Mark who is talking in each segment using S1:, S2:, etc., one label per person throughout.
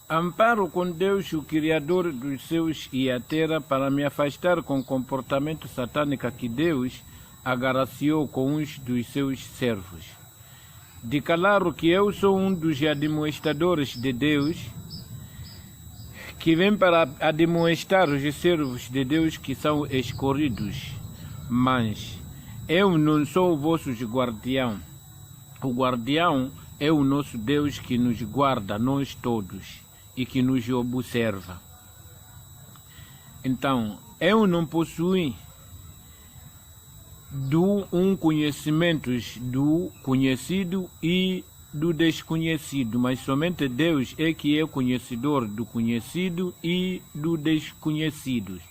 S1: Amparo com Deus, o Criador dos céus e a terra, para me afastar com o comportamento satânico que Deus agraciou com uns dos seus servos. Declaro que eu sou um dos admoestadores de Deus, que vem para admoestar os servos de Deus que são escolhidos. Mas eu não sou o vosso guardião. O guardião é o nosso Deus que nos guarda, nós todos, e que nos observa. Então, eu não possuo conhecimento do conhecido e do desconhecido, mas somente Deus é que é conhecedor do conhecido e do desconhecido.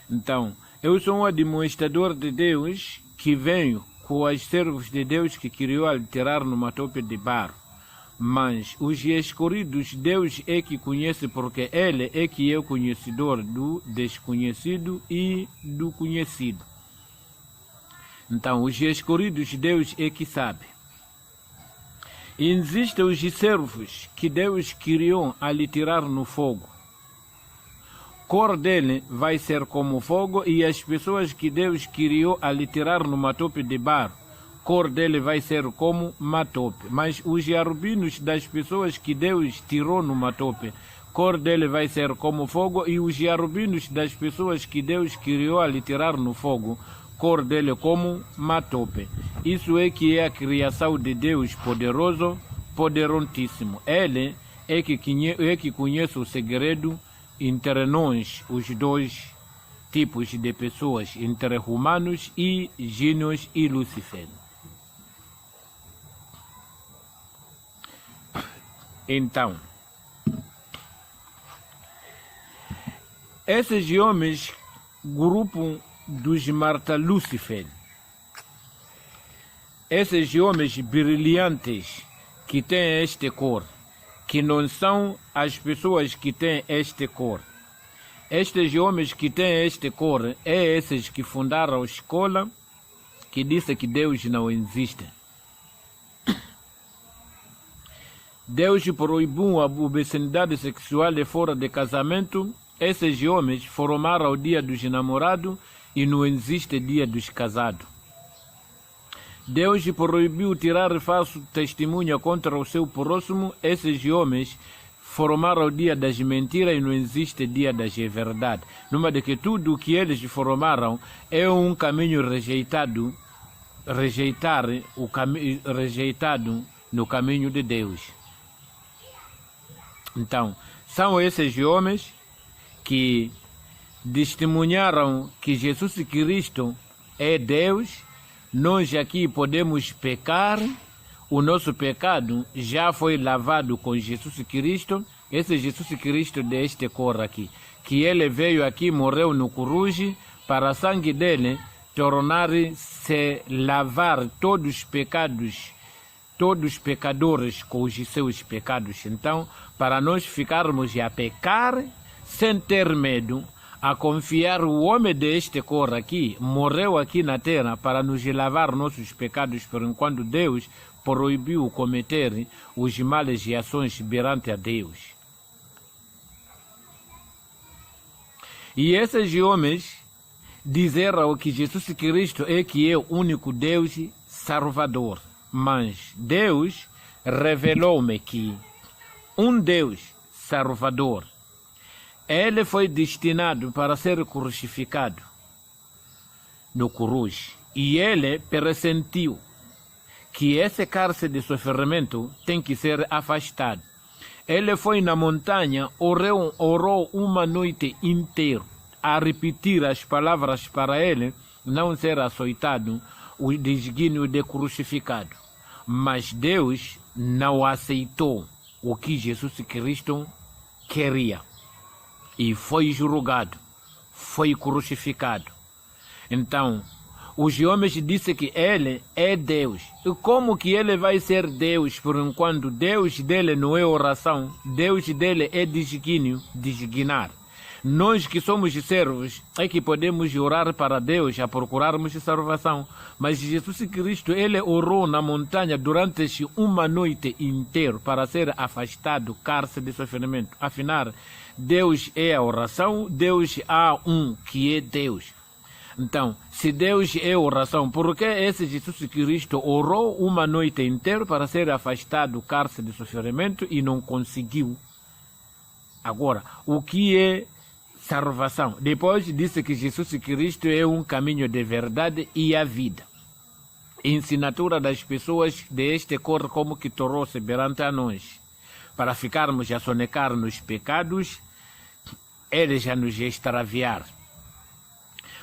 S1: Então, eu sou um admoestador de Deus que venho com os servos de Deus que criou alterar numa tope de barro. Mas os escolhidos, Deus é que conhece, porque Ele é que é o conhecedor do desconhecido e do conhecido. Então, os escolhidos, Deus é que sabe. E existem os servos que Deus criou a lhe tirar no fogo. Cor dele vai ser como fogo, e as pessoas que Deus criou a lhe tirar numa tope de barro, cor dele vai ser como matope. Mas os arubinos das pessoas que Deus tirou numa tope, cor dele vai ser como fogo, e os arubinos das pessoas que Deus criou a lhe tirar no fogo, cor dele como matope. Isso é que é a criação de Deus poderoso, poderosíssimo. Ele é que conhece o segredo entre nós, os dois tipos de pessoas, entre humanos e gênios e Lúcifer. Então, esses homens, grupo dos Marta Lúcifer, esses homens brilhantes que têm esta cor, que não são as pessoas que têm esta cor. Estes homens que têm esta cor, é esses que fundaram a escola que disse que Deus não existe. Deus proibiu a obscenidade sexual fora de casamento. Esses homens formaram o dia dos namorados e não existe dia dos casados. Deus proibiu tirar falso testemunho contra o seu próximo. Esses homens formaram o dia das mentiras e não existe dia das verdades. Numa de que tudo o que eles formaram é um caminho rejeitado no caminho de Deus. Então, são esses homens que testemunharam que Jesus Cristo é Deus. Nós aqui podemos pecar, o nosso pecado já foi lavado com Jesus Cristo. Esse Jesus Cristo deste cor aqui, que ele veio aqui, morreu no cruz, para o sangue dele tornar-se lavar todos os pecados, todos os pecadores com os seus pecados. Então, para nós ficarmos a pecar sem ter medo, a confiar, o homem deste cor aqui morreu aqui na terra para nos lavar nossos pecados, por enquanto Deus proibiu cometer os males e ações perante a Deus. E esses homens disseram que Jesus Cristo é que é o único Deus Salvador. Mas Deus revelou-me que um Deus Salvador, ele foi destinado para ser crucificado no cruz. E ele pressentiu que esse cárcere de sofrimento tem que ser afastado. Ele foi na montanha, orou uma noite inteira a repetir as palavras para ele não ser açoitado, o desígnio de crucificado. Mas Deus não aceitou o que Jesus Cristo queria. E foi julgado, foi crucificado. Então, os homens disseram que ele é Deus. E como que ele vai ser Deus, por enquanto Deus dele não é oração, Deus dele é designar. Nós que somos servos é que podemos orar para Deus a procurarmos salvação. Mas Jesus Cristo, ele orou na montanha durante uma noite inteira para ser afastado do cárcere de sofrimento. Afinal, Deus é a oração, Deus há um que é Deus. Então, se Deus é oração, por que esse Jesus Cristo orou uma noite inteira para ser afastado do cárcere de sofrimento e não conseguiu? Agora, o que é salvação? Depois disse que Jesus Cristo é um caminho de verdade e a vida. Ensinatura das pessoas deste corpo como que trouxe perante a nós, para ficarmos a sonecar nos pecados, eles já nos extraviaram.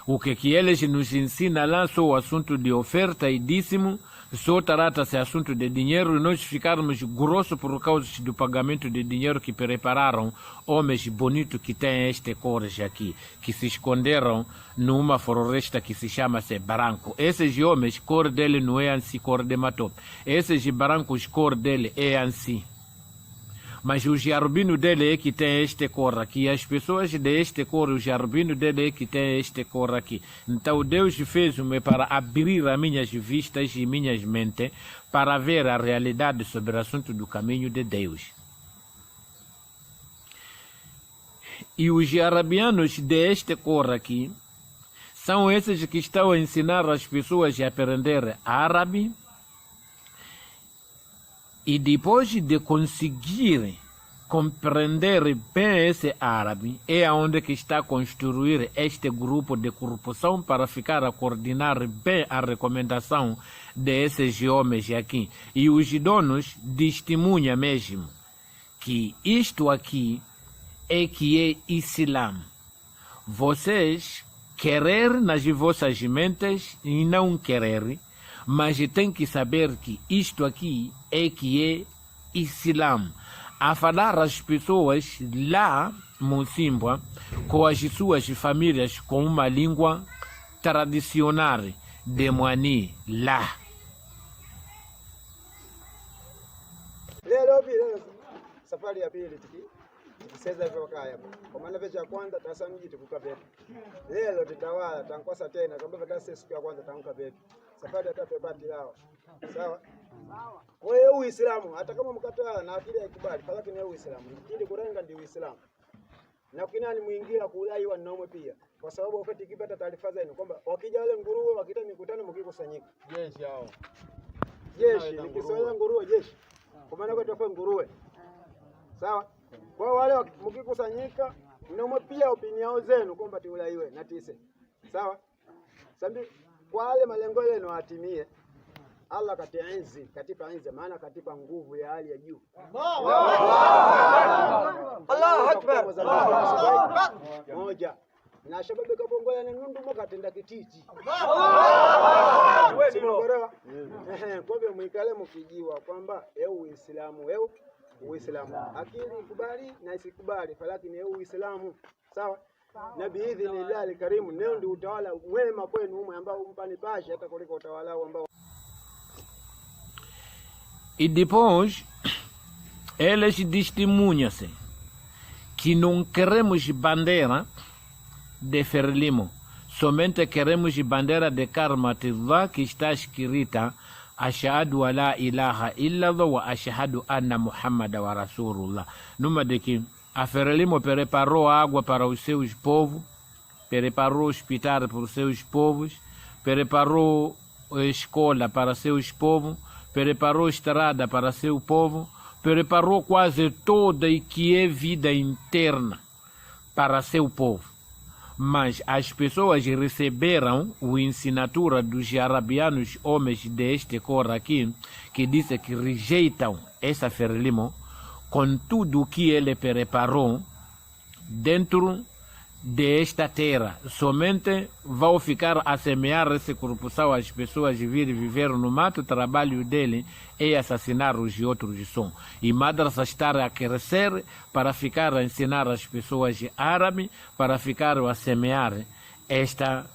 S1: O que eles nos ensinam lá só o assunto de oferta e dízimo, só trata-se assunto de dinheiro e nós ficarmos grossos por causa do pagamento de dinheiro que prepararam homens bonitos que têm este cores aqui, que se esconderam numa floresta que se chama-se branco. Esses homens, cor dele não é assim, cor de mato. Esses brancos, cor dele é assim. Mas o jarbino dele é que tem este cor aqui. As pessoas deste cor, o jarbino dele é que tem este cor aqui. Então Deus fez-me para abrir as minhas vistas e minhas mentes para ver a realidade sobre o assunto do caminho de Deus. E os arabianos deste cor aqui são esses que estão a ensinar as pessoas a aprender árabe. E depois de conseguir compreender bem esse árabe, é onde que está a construir este grupo de corrupção para ficar a coordenar bem a recomendação desses homens aqui. E os donos testemunham mesmo que isto aqui é que é Islã. Vocês querer nas vossas mentes e não querer, mas tem que saber que isto aqui é que é Islã. A falar às pessoas lá, Mocimboa, com as suas famílias, com uma língua tradicional de Mwani, lá.
S2: Leo safari ya pili tukiseza hivyo kaya kwa maana vecha ya kwanza tasa mji tukuka betu leo tutawala tankosa tena kama tasa siku ya kwanza tanka betu safari ya tatu bati lao sawa kwa hiyo Uislamu hata kama mkataa na akili haikubali falaki ni Uislamu ili kurenga ndio Uislamu na kinani muingia kulai wanaume pia kwa sababu wakati kipata taarifa zenu kwamba wakija wale nguruwe wakita mikutano mkikusanyika jeshi hao jeshi nikisema nguruwe jeshi kwa maana kwa tofa nguruwe sawa kwa wale mkikusanyika mnaomba pia opinion zenu kwamba tiulaiwe na tise sawa sambi kwa wale malengo yenu atimie Allah katipa enzi maana katipa nguvu ya hali ya juu Allahu Akbar moja na shababu kabongola na nundu mkatenda kititi kwa hivyo mwikale mkijiwa kwamba Uislamu akili ikubali na isikubali falaki ni Uislamu sawa na biidhnillah alkarim ndio utawala mwema kwenu umwe ambao umpani bashi hata kuliko utawala ambao.
S1: E depois eles testemunham-se que não queremos bandeira de Frelimo, somente queremos bandeira de Karmatullah que está escrita Ashhadu an la ilaha illallah wa ashhadu anna Muhammada wa Rasulullah. Numa de que a Frelimo preparou água para os seus povos, preparou hospital para os seus povos, preparou escola para seus povos, preparou estrada para seu povo, preparou quase toda e que é vida interna para seu povo. Mas as pessoas receberam a ensinatura dos arabianos, homens deste cor aqui, que dizem que rejeitam essa Frelimo com tudo o que ele preparou dentro desta terra. Somente vão ficar a semear essa corrupção, as pessoas viver no mato, o trabalho dele é assassinar os outros som. E madrasa estar a crescer para ficar a ensinar as pessoas árabes, para ficar a semear esta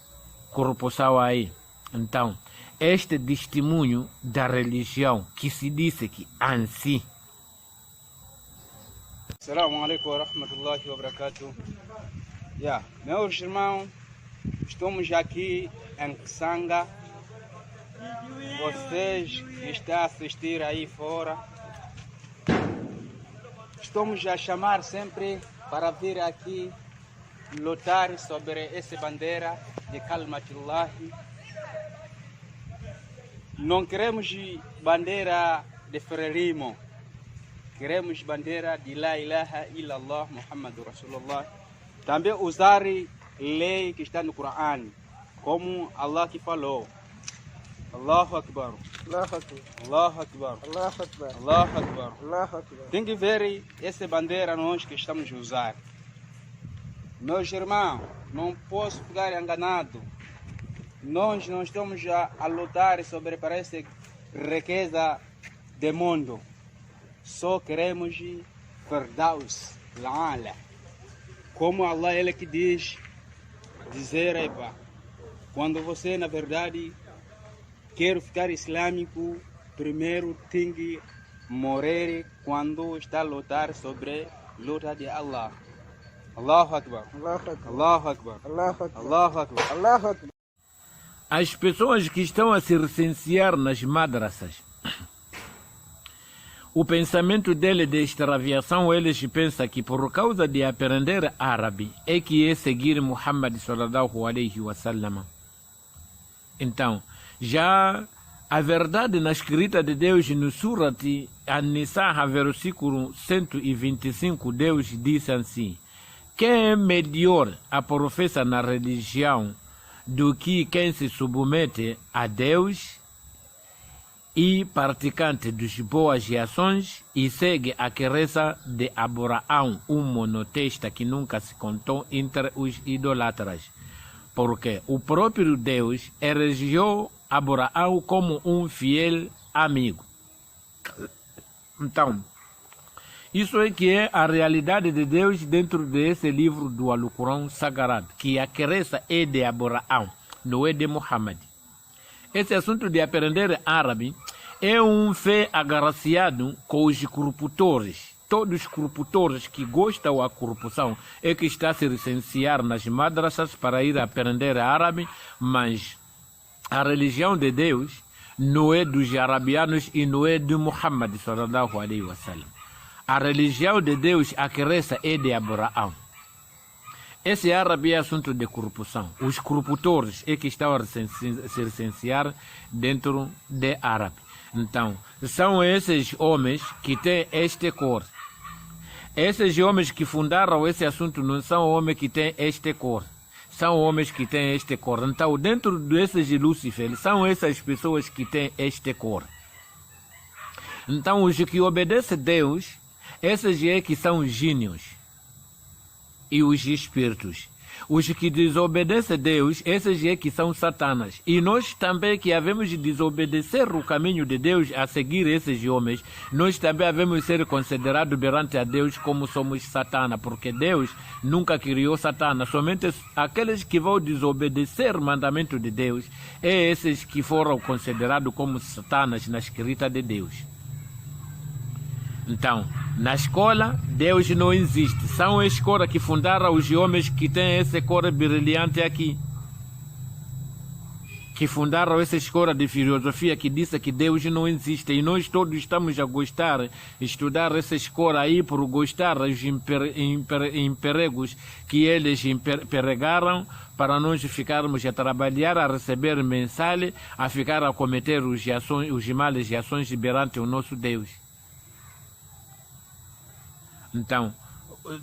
S1: corrupção aí. Então, este testemunho da religião que se disse que assim.
S3: Assalamu alaikum wa rahmatullahi wa barakatuh. Meus irmãos, estamos aqui em Kisanga. Vocês que estão a assistir aí fora, estamos a chamar sempre para vir aqui lutar sobre essa bandeira de Kalimatullah. Não queremos bandeira de Frelimo, queremos bandeira de La ilaha illallah Muhammadu Rasulullah. Também usar lei que está no Corão, como Allah que falou. Allahu Akbar,
S2: Allahu Akbar,
S3: Allahu Akbar,
S2: Allahu Akbar,
S3: Allahu Akbar.
S2: Allahu Akbar.
S3: Tem que ver essa bandeira nós que estamos a usar. Meus irmãos, não posso ficar enganado. Nós não estamos a lutar sobre essa riqueza do mundo. Só queremos Firdaus, La'ala. Como Allah ele que dizer, quando você na verdade quer ficar islâmico, primeiro tem que morrer quando está a lutar sobre a luta de Allah. Allahu Akbar,
S2: Allahu Akbar,
S3: Allahu Akbar,
S2: Allahu Akbar,
S3: Allahu Akbar.
S2: Allahu Akbar.
S1: As pessoas que estão a se licenciar nas madrasas, o pensamento dele de extraviação, eles pensam que por causa de aprender árabe é que é seguir Muhammad sallallahu alaihi wasallam. Então, já a verdade na escrita de Deus no Surat An-Nisa, versículo 125, Deus diz assim: quem é melhor a professa na religião do que quem se submete a Deus e praticante dos boas ações e segue a crença de Abraão, um monoteísta que nunca se contou entre os idolatras. Porque o próprio Deus elegeu Abraão como um fiel amigo. Então, isso é que é a realidade de Deus dentro desse livro do Alcorão Sagrado, que a crença é de Abraão, não é de Muhammad. Esse assunto de aprender árabe é um fé agraciado com os corruptores. Todos os corruptores que gostam da corrupção é que está a se licenciar nas madrasas para ir aprender árabe, mas a religião de Deus não é dos arabianos e não é de Muhammad sallallahu alaihi wasallam. A religião de Deus, a crença é de Abraão. Esse árabe é assunto de corrupção. Os corruptores é que estão a se licenciar dentro de árabe. Então, são esses homens que têm este cor. Esses homens que fundaram esse assunto não são homens que têm este cor. São homens que têm este cor. Então, dentro desses Lúcifer, são essas pessoas que têm este cor. Então, os que obedecem a Deus, esses é que são gênios e os espíritos. Os que desobedecem a Deus, esses é que são satanas. E nós também que havemos de desobedecer o caminho de Deus a seguir esses homens, nós também havemos ser considerados perante a Deus como somos satana, porque Deus nunca criou satana. Somente aqueles que vão desobedecer o mandamento de Deus, é esses que foram considerados como satanas na escrita de Deus. Então, na escola, Deus não existe. São a escola que fundaram os homens que têm essa cor brilhante aqui. Que fundaram essa escola de filosofia que disse que Deus não existe. E nós todos estamos a gostar, estudar essa escola aí por gostar dos empregos que eles empregaram para nós ficarmos a trabalhar, a receber mensal, a ficar a cometer os males e ações perante o nosso Deus. Então,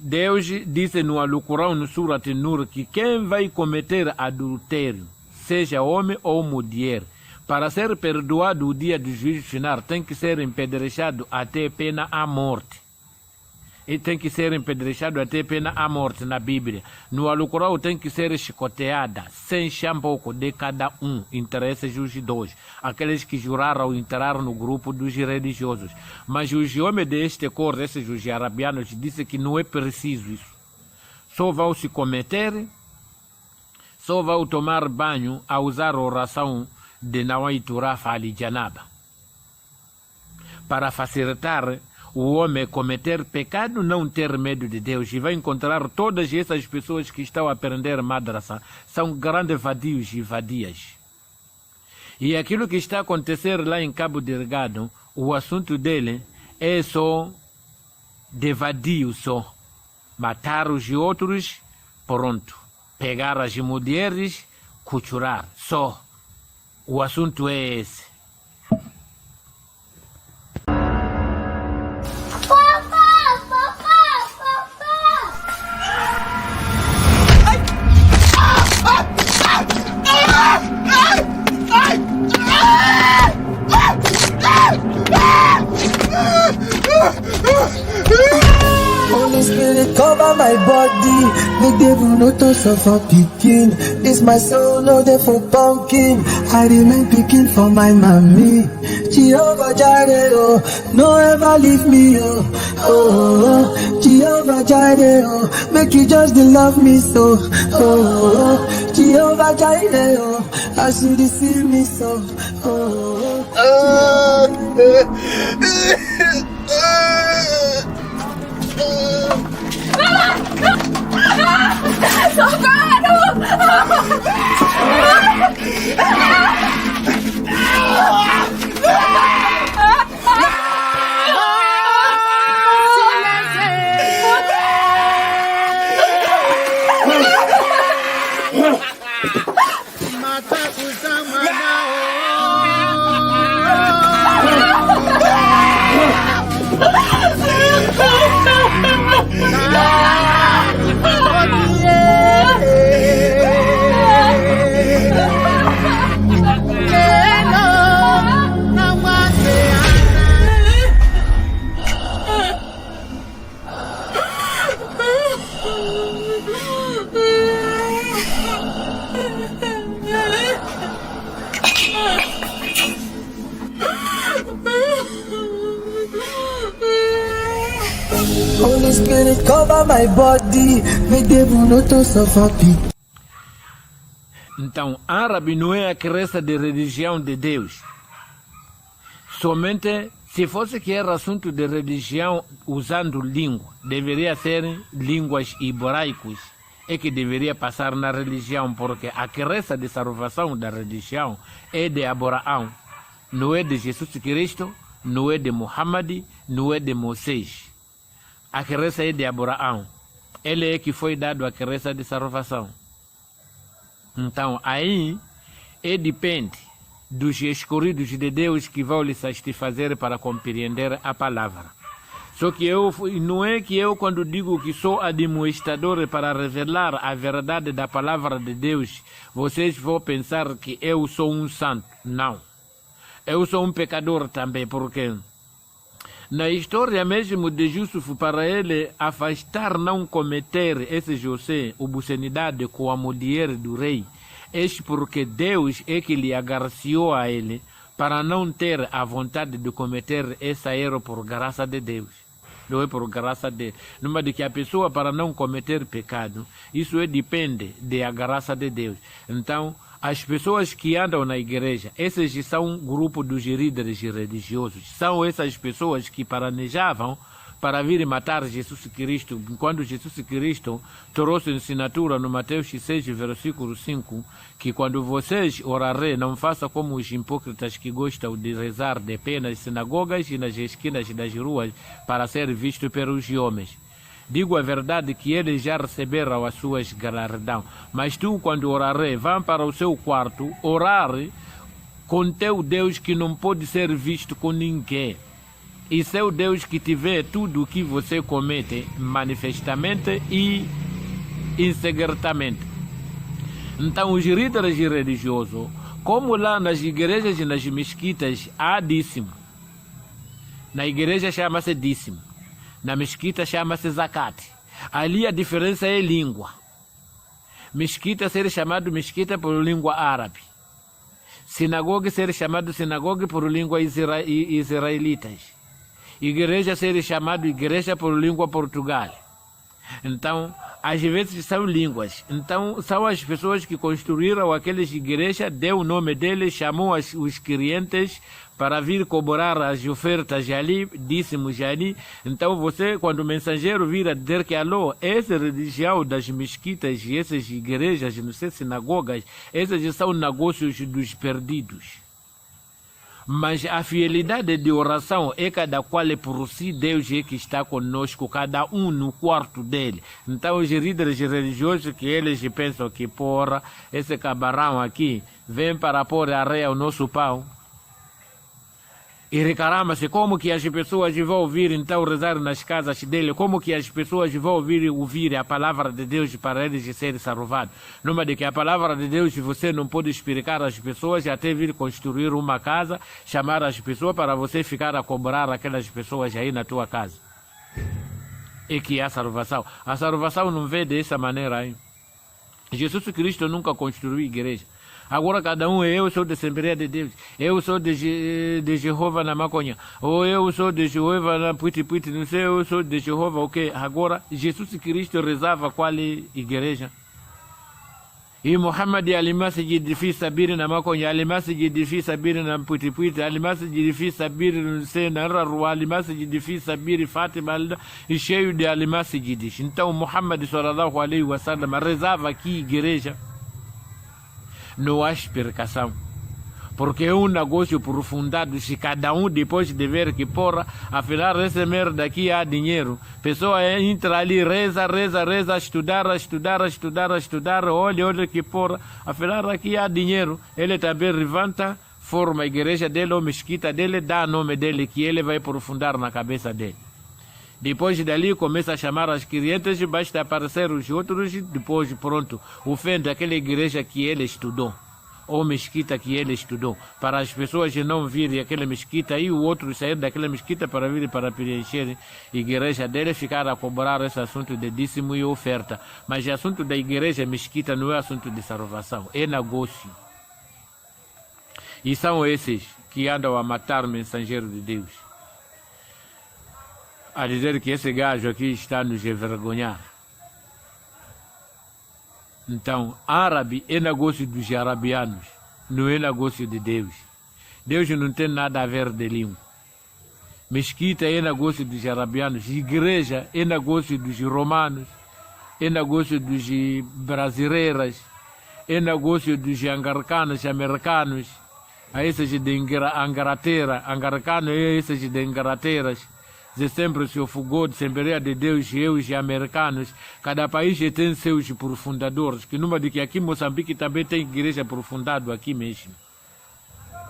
S1: Deus disse no Alcorão, no Surat Nur, que quem vai cometer adultério, seja homem ou mulher, para ser perdoado o dia do juízo final, tem que ser empedrechado até pena a morte. E tem que ser empedrechado até pena a morte na Bíblia. No Alcorão tem que ser chicoteada, sem shampoo de cada um, entre esses os dois. Aqueles que juraram entrar no grupo dos religiosos. Mas os homens deste cor, esses os arabianos, dizem que não é preciso isso. Só vão se cometer, só vão tomar banho a usar a oração de Nawaitu Rafa Ali Janaba, para facilitar o homem cometer pecado, não ter medo de Deus. E vai encontrar todas essas pessoas que estão a aprender madrasa, são grandes vadios e vadias. E aquilo que está a acontecer lá em Cabo Delgado, o assunto dele é só de vadio só. Matar os outros, pronto. Pegar as mulheres, costurar, só. O assunto é esse.
S4: Holy Spirit cover my body, make devil no to suffer picking. This my soul, no dey for pumpkin. I remain picking for my mommy. Jehovah Jireh, oh, no ever leave me, oh, oh, oh. Jehovah Jireh, oh, make you just dey love me so, oh, oh. Jehovah Jireh, oh, as you dey see me so, oh, oh. Holy Spirit cover my body, make devil no to suffer picking.
S1: Então, árabe não é a crença de religião de Deus. Somente, se fosse que era assunto de religião usando língua, deveria ser línguas hebraicas, é que deveria passar na religião, porque a crença de salvação da religião é de Abraão, não é de Jesus Cristo, não é de Muhammad, não é de Moisés. A crença é de Abraão. Ele é que foi dado a crença de salvação. Então, aí, depende dos escolhidos de Deus que vão lhe satisfazer para compreender a palavra. Só que não é que eu, quando digo que sou administrador para revelar a verdade da palavra de Deus, vocês vão pensar que eu sou um santo. Não. Eu sou um pecador também, porque na história mesmo de Yusuf, para ele afastar, não cometer esse José, obscenidade com a mulher do rei, é porque Deus é que lhe agraciou a ele para não ter a vontade de cometer esse erro por graça de Deus. Não é por graça de... Numa de que a pessoa, para não cometer pecado, isso depende da graça de Deus. Então, as pessoas que andam na igreja, esses são um grupo dos líderes religiosos. São essas pessoas que planejavam para vir matar Jesus Cristo. Quando Jesus Cristo trouxe a assinatura no Mateus 6, versículo 5, que quando vocês orarem, não façam como os hipócritas que gostam de rezar de pé nas sinagogas e nas esquinas das ruas para ser visto pelos homens. Digo a verdade que eles já receberam as suas galardão. Mas tu, quando orares, vá para o seu quarto, orar com teu Deus que não pode ser visto com ninguém. E seu Deus que te vê tudo o que você comete, manifestamente e insegretamente. Então, os líderes religiosos, como lá nas igrejas e nas mesquitas, há dízimo. Na igreja chama-se dízimo. Na mesquita chama-se zakat. Ali a diferença é língua. Mesquita ser chamado mesquita por língua árabe. Sinagoga ser chamado sinagoga por língua israelitas. Igreja ser chamado igreja por língua Portugal. Então, às vezes são línguas. Então, são as pessoas que construíram aquelas igrejas, deu o nome deles, chamou os clientes para vir cobrar as ofertas ali, dízimos ali. Então, você, quando o mensageiro vir a dizer que, alô, essa religião das mesquitas e essas igrejas, não sei, sinagogas, essas são negócios dos perdidos. Mas a fidelidade de oração é cada qual é por si, Deus é que está conosco, cada um no quarto dele. Então os líderes religiosos que eles pensam que, porra, esse cabarão aqui vem para pôr areia ao nosso pão. E recaramba-se como que as pessoas vão ouvir então rezar nas casas dele, como que as pessoas vão ouvir a palavra de Deus para eles serem salvados. Numa de que a palavra de Deus você não pode explicar às pessoas até vir construir uma casa, chamar as pessoas para você ficar a cobrar aquelas pessoas aí na tua casa. E que é a salvação. A salvação não vem dessa maneira aí. Jesus Cristo nunca construiu igreja. Agora cada um, eu sou da Assembleia de Deus, eu sou de Jeová na maconha, ou eu sou de Jeová na puti-puti, não sei, eu sou de Jeová, ok? Agora, Jesus Cristo rezava qual igreja? E Muhammad al-Masjid fi sabir na maconha, al-Masjid fi sabir na puti-puti, al-Masjid fi sabir, não sei, na rua, al-Masjid fi sabir Fátima, e cheio de al-Masjid. Então, Muhammad sallallahu alaihi wa sallam rezava que igreja? Não há explicação, porque é um negócio aprofundado. Se cada um depois de ver que, porra, afinal essa merda aqui há dinheiro, pessoa entra ali, reza, estudar, olha que porra, afinal aqui há dinheiro, ele também levanta, forma a igreja dele ou mesquita dele, dá o nome dele, que ele vai aprofundar na cabeça dele. Depois dali começa a chamar as clientes, basta aparecer os outros e depois pronto, ofende aquela igreja que ele estudou, ou mesquita que ele estudou, para as pessoas não virem aquela mesquita e o outro sair daquela mesquita para vir para preencher a igreja dele, ficar a cobrar esse assunto de dízimo e oferta. Mas o assunto da igreja mesquita não é assunto de salvação, é negócio. E são esses que andam a matar o mensageiro de Deus, a dizer que esse gajo aqui está nos envergonhar. Então, árabe é negócio dos arabianos, não é negócio de Deus. Deus não tem nada a ver de língua. Mesquita é negócio dos arabianos, igreja é negócio dos romanos, é negócio dos brasileiros, é negócio dos angarcanos, americanos, a esses de Inglaterra, angarcanos é esses de Inglaterra. De sempre se ofugou de Assembleia de Deus e os americanos. Cada país tem seus aprofundadores, que numa de que aqui em Moçambique também tem igreja aprofundada aqui mesmo.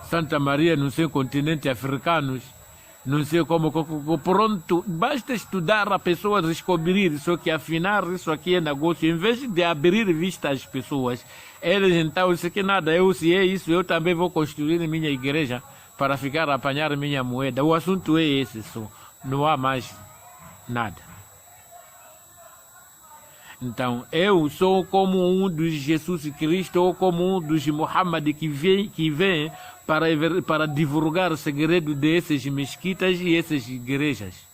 S1: Santa Maria, não sei, continente africanos, não sei como, pronto, basta estudar a pessoa descobrir, só que afinal isso aqui é negócio, em vez de abrir vista às pessoas, eles então, isso aqui nada, eu se é isso, eu também vou construir minha igreja para ficar a apanhar minha moeda. O assunto é esse só. Não há mais nada. Então, eu sou como um dos Jesus Cristo ou como um dos Muhammad que vem para divulgar o segredo desses mesquitas e essas igrejas.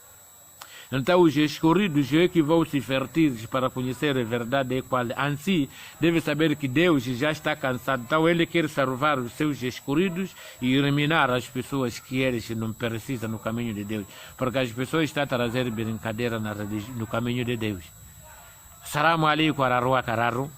S1: Então, os escolhidos é que vão se fertir para conhecer a verdade, qual assim deve saber que Deus já está cansado. Então, ele quer salvar os seus escolhidos e eliminar as pessoas que eles não precisam no caminho de Deus. Porque as pessoas estão a trazer brincadeira no caminho de Deus. Assalamu alaikum warahmatullahi wabarakatuh.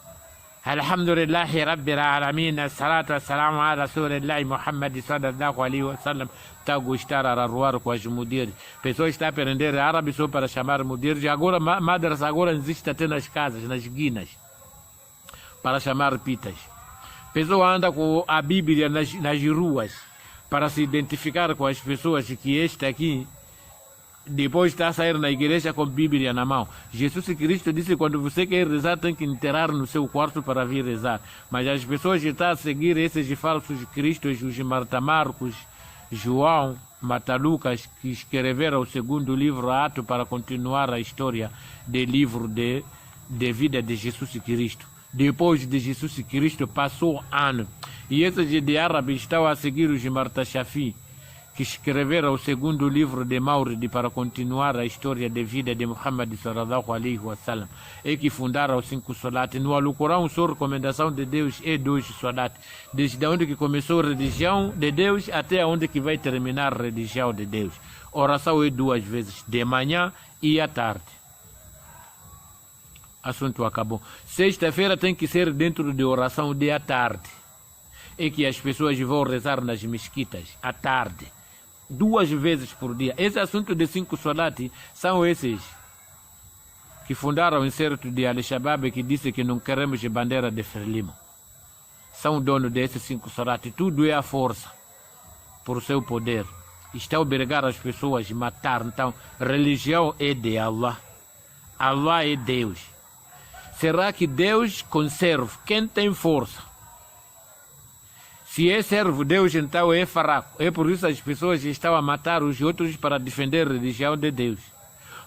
S1: Alhamdulillahi Rabbil Alamin. Assalatu wassalamu ala Rasulillahi Muhammad sallallahu alaihi wasallam. Está a gostar a arruar com as mulheres. Pessoas estão a aprender árabe só para chamar mulheres. Agora, madras agora existem até nas casas, nas guinas, para chamar pitas. Pessoa anda com a Bíblia nas ruas para se identificar com as pessoas que este aqui depois está a sair na igreja com a Bíblia na mão. Jesus Cristo disse que quando você quer rezar tem que entrar no seu quarto para vir rezar. Mas as pessoas estão a seguir esses falsos cristos, os Marta Marcos, João, Matalucas, que escreveram o segundo livro Ato para continuar a história do livro de vida de Jesus Cristo. Depois de Jesus Cristo passou ano. E esses de árabes estão a seguir os Marta Shafi, que escreveram o segundo livro de Mauridi para continuar a história de vida de Muhammad sallallahu alaihi wasallam, e que fundaram os 5 Salat. No Alcorão, sua recomendação de Deus é 2 Salat, desde onde que começou a religião de Deus até onde que vai terminar a religião de Deus. Oração é 2 vezes, de manhã e à tarde. Assunto acabou. Sexta-feira tem que ser dentro de oração de à tarde, é que as pessoas vão rezar nas mesquitas à tarde, 2 vezes por dia. Esse assunto de 5 Salat são esses que fundaram o incerto de Al-Shabaab, que disse que não queremos bandeira de Frelimo. São dono desses 5 Salat. Tudo é a força, por seu poder. Está a obrigar as pessoas a matar. Então, religião é de Allah. Allah é Deus. Será que Deus conserva quem tem força? Se é servo Deus, então é fraco. É por isso que as pessoas estão a matar os outros para defender a religião de Deus.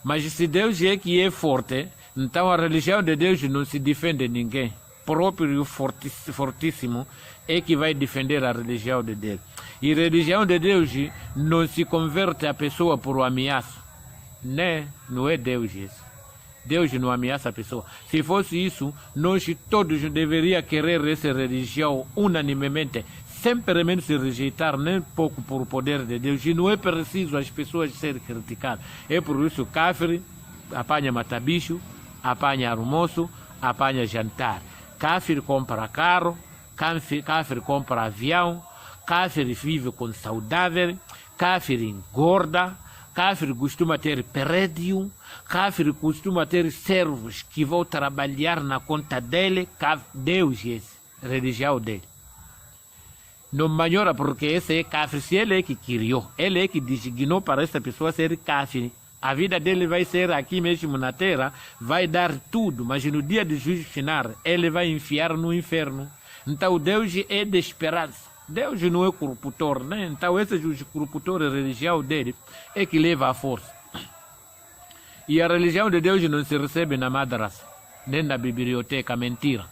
S1: Mas se Deus é que é forte, então a religião de Deus não se defende ninguém. Próprio fortíssimo é que vai defender a religião de Deus. E a religião de Deus não se converte a pessoa por ameaça. Né? Não é Deus isso. Deus não ameaça a pessoa. Se fosse isso, nós todos deveríamos querer essa religião unanimemente, sem pelo menos se rejeitar nem pouco por o poder de Deus. E não é preciso as pessoas serem criticadas. É por isso que Kafir apanha matabicho, apanha almoço, apanha jantar. Kafir compra carro, Kafir compra avião, Kafir vive com saudável, Kafir engorda, Kafir costuma ter prédio, Kafir costuma ter servos que vão trabalhar na conta dele. Deus é esse, religião dele. Não melhora porque esse é Kafir. Se ele é que criou, ele é que designou para essa pessoa ser Kafir. A vida dele vai ser aqui mesmo na terra, vai dar tudo, mas no dia de juízo final, ele vai enfiar no inferno. Então Deus é de esperança. Deus não é corruptor, né? Então esse corruptor, a religião dele, é que leva a força. E a religião de Deus não se recebe na madrasa, nem na biblioteca, mentira.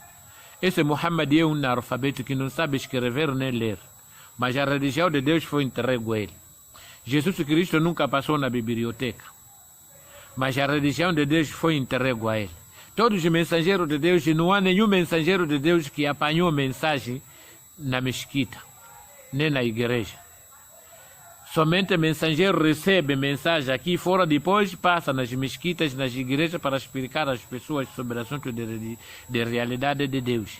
S1: Esse Muhammad é um analfabeto que não sabe escrever nem ler, mas a religião de Deus foi entregue a ele. Jesus Cristo nunca passou na biblioteca, mas a religião de Deus foi entregue a ele. Todos os mensageiros de Deus, não há nenhum mensageiro de Deus que apanhou mensagem na mesquita, nem na igreja. Somente o mensageiro recebe mensagem aqui fora, depois passa nas mesquitas, nas igrejas, para explicar às pessoas sobre o assunto de realidade de Deus.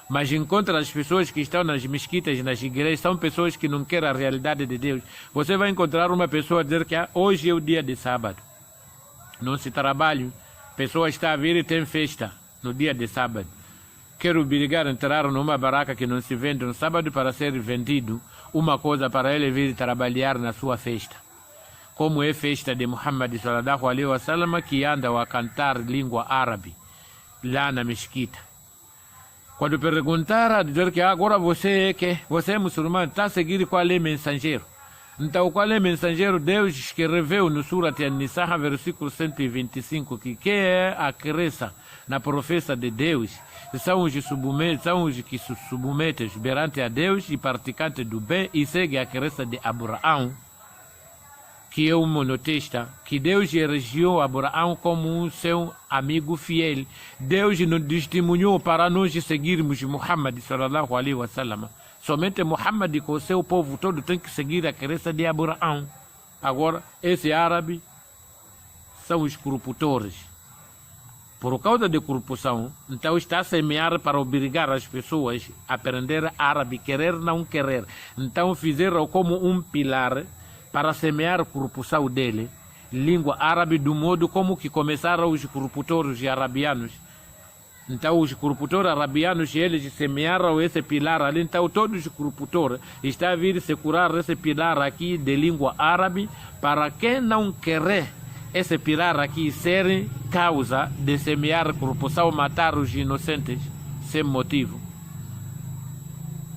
S1: Mas encontra as pessoas que estão nas mesquitas, nas igrejas, são pessoas que não querem a realidade de Deus. Você vai encontrar uma pessoa dizer que hoje é o dia de sábado, não se trabalha, a pessoa está a vir e tem festa no dia de sábado. Quero obrigar a entrar numa barraca que não se vende no sábado para ser vendido uma coisa para ele vir trabalhar na sua festa. Como é festa de Muhammad sallallahu alaihi wasallam, que anda a cantar língua árabe lá na mesquita. Quando perguntaram, dizer que agora você é muçulmano, está a seguir qual é mensageiro? Então, qual é mensageiro? Deus escreveu no Surat An-Nisa, versículo 125, que é a crença na profecia de Deus, são os que se submetem perante a Deus e praticantes do bem e seguem a crença de Abraão, que é um monoteísta, que Deus elegeu Abraão como um seu amigo fiel. Deus nos testemunhou para nós seguirmos Muhammad sallallahu alaihi wasallam. Somente Muhammad com o seu povo todo tem que seguir a crença de Abraão. Agora, esse árabe são os corruptores. Por causa da corrupção, então está a semear para obrigar as pessoas a aprender árabe, querer não querer. Então fizeram como um pilar para semear a corrupção dele, língua árabe, do modo como que começaram os corruptores arabianos. Então os corruptores arabianos, eles semearam esse pilar ali. Então todos os corruptores estão a vir se curar esse pilar aqui de língua árabe, para quem não querer esse pilar aqui ser causa de semear corrupção, matar os inocentes sem motivo.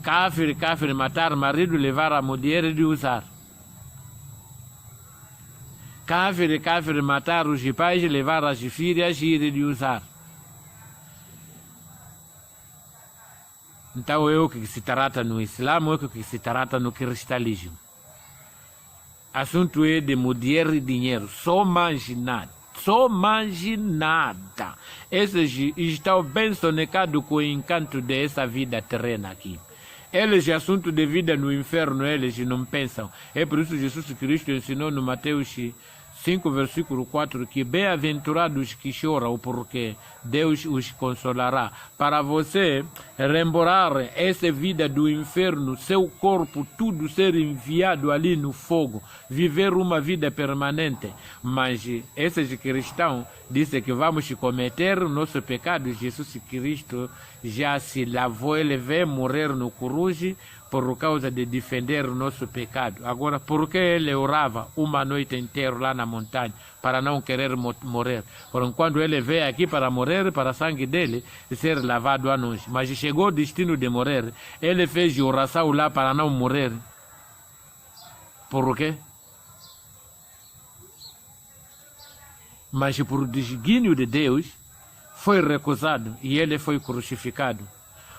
S1: Kafir, matar marido, levar a mulher e usar. Kafir, matar os pais, levar as filhas e ir de usar. Então é o que se trata no Islã, é o que se trata no cristianismo. assunto é de mulher e dinheiro, só mais nada. Só mais nada. Esses estão bem sonecados com o encanto dessa vida terrena aqui. Eles, assunto de vida no inferno, eles não pensam. É por isso que Jesus Cristo ensinou no Mateus 5, versículo 4, que bem-aventurados que choram, porque Deus os consolará. Para você lembrar essa vida do inferno, seu corpo, tudo ser enviado ali no fogo, viver uma vida permanente. Mas esses cristãos dizem que vamos cometer o nosso pecado. Jesus Cristo já se lavou, ele veio morrer no cruz por causa de defender o nosso pecado. Agora, por que ele orava uma noite inteira lá na montanha para não querer morrer? Por enquanto ele veio aqui para morrer, para o sangue dele ser lavado a nós. Mas chegou o destino de morrer, ele fez oração lá para não morrer. Por quê? Mas por desígnio de Deus foi recusado e ele foi crucificado.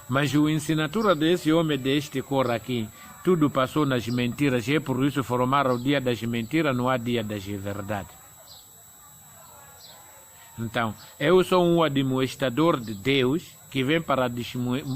S1: Mas a ensinatura desse homem deste cor aqui, tudo passou nas mentiras, e é por isso formaram o dia das mentiras, não há dia das verdades. Então, eu sou um admoestador de Deus, que vem para